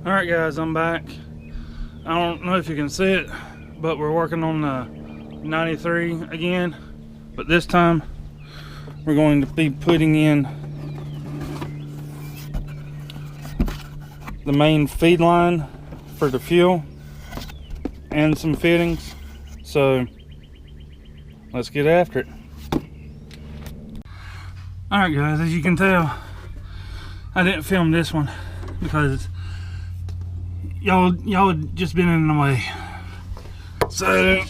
Alright guys, I'm back. I don't know if you can see it, but we're working on the 93 again. But this time, we're going to be putting in the main feed line for the fuel and some fittings. So, let's get after it. Alright guys, as you can tell, I didn't film this one because y'all had just been in the way. So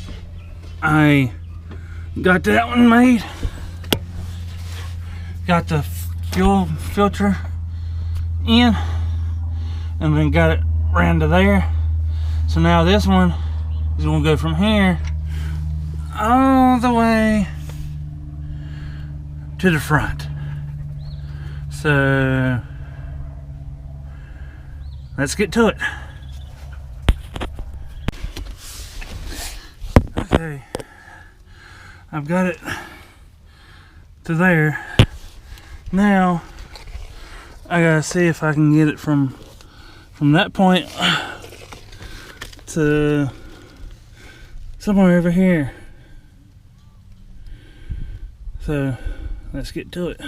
I got that one made, got the fuel filter in, and then got it ran to there. So now this one is going to go from here all the way to the front. So let's get to it. Okay, I've got it to there. Now I gotta see if I can get it from that point to somewhere over here. So let's get to it.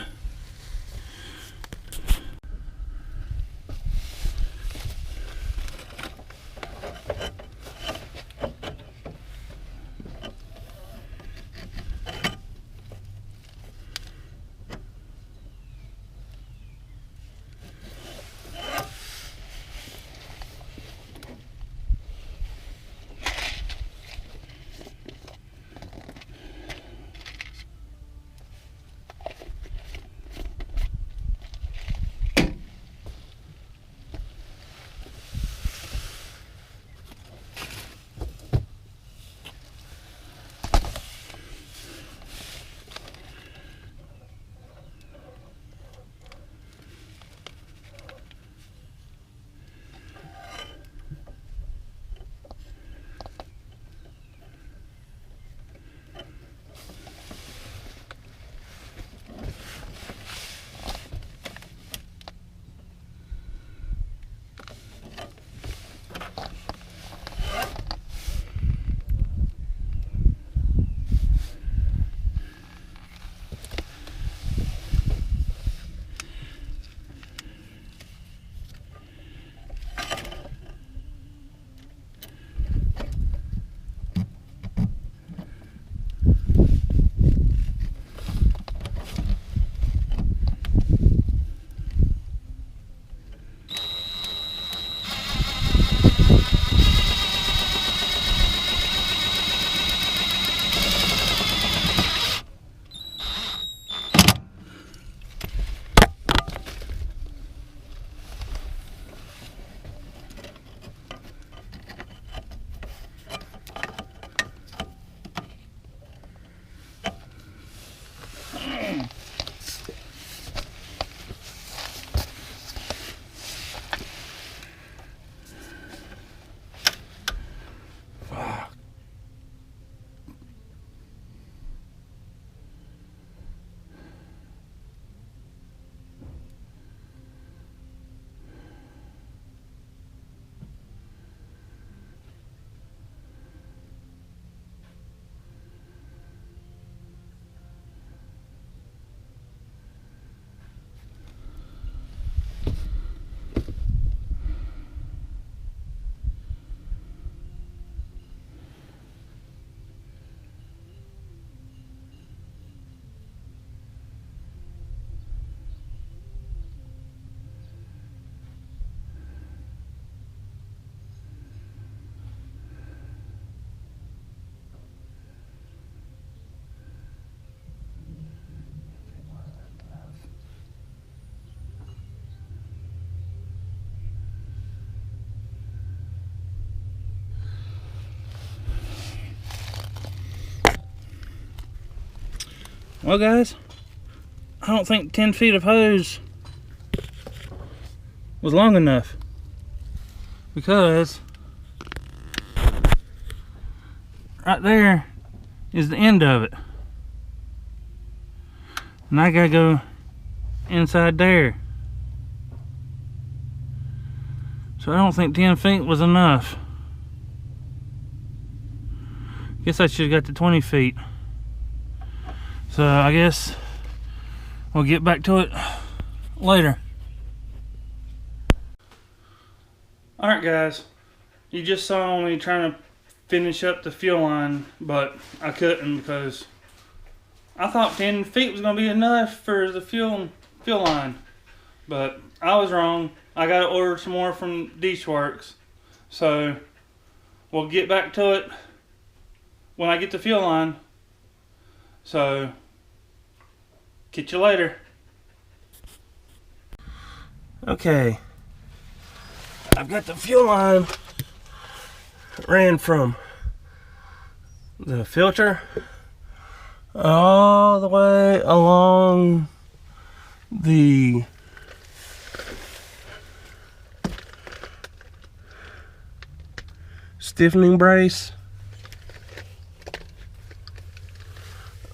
Well guys, I don't think 10 feet of hose was long enough, because right there is the end of it, and I gotta go inside there. So I don't think 10 feet was enough. Guess I should have got to 20 feet. So I guess we'll get back to it later. Alright guys, you just saw me trying to finish up the fuel line, but I couldn't because I thought 10 feet was going to be enough for the fuel line. But I was wrong. I got to order some more from deatschwerks. So we'll get back to it when I get the fuel line. So catch you later. Okay, I've got the fuel line ran from the filter all the way along the stiffening brace,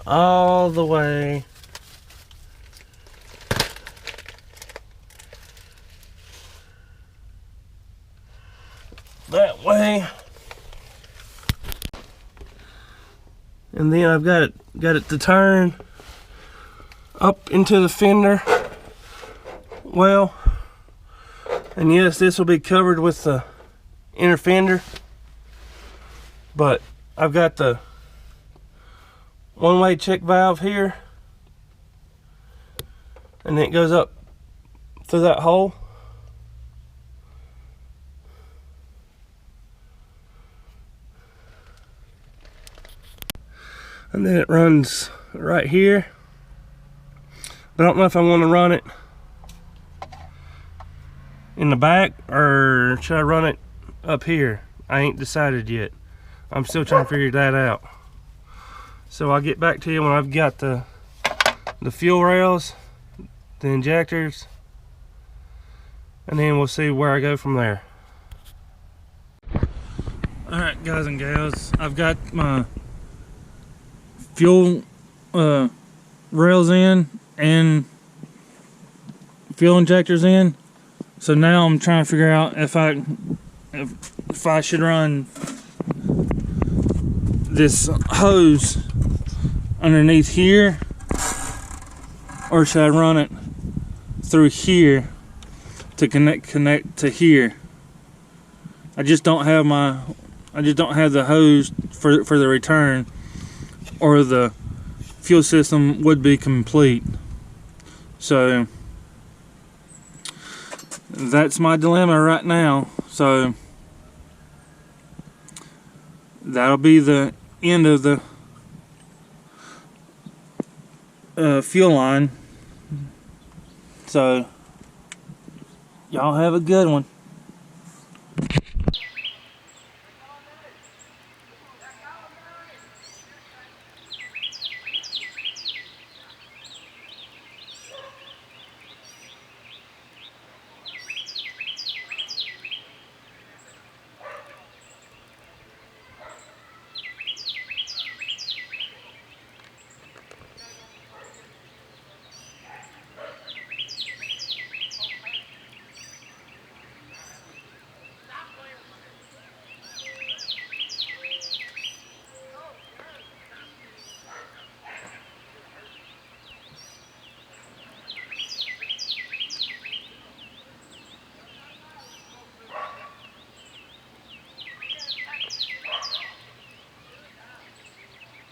all the way that way, and then I've got it to turn up into the fender well, and yes, this will be covered with the inner fender, but I've got the one-way check valve here, and it goes up through that hole. And then it runs right here. But I don't know if I want to run it in the back or should I run it up here. I ain't decided yet. I'm still trying to figure that out. So I'll get back to you when I've got the fuel rails, the injectors, and then we'll see where I go from there. Alright guys and gals, I've got my fuel rails in and fuel injectors in. So now I'm trying to figure out if I should run this hose underneath here, or should I run it through here to connect to here. I just don't have the hose for the return, or the fuel system would be complete. So that's my dilemma right now. So that'll be the end of the fuel line. So y'all have a good one.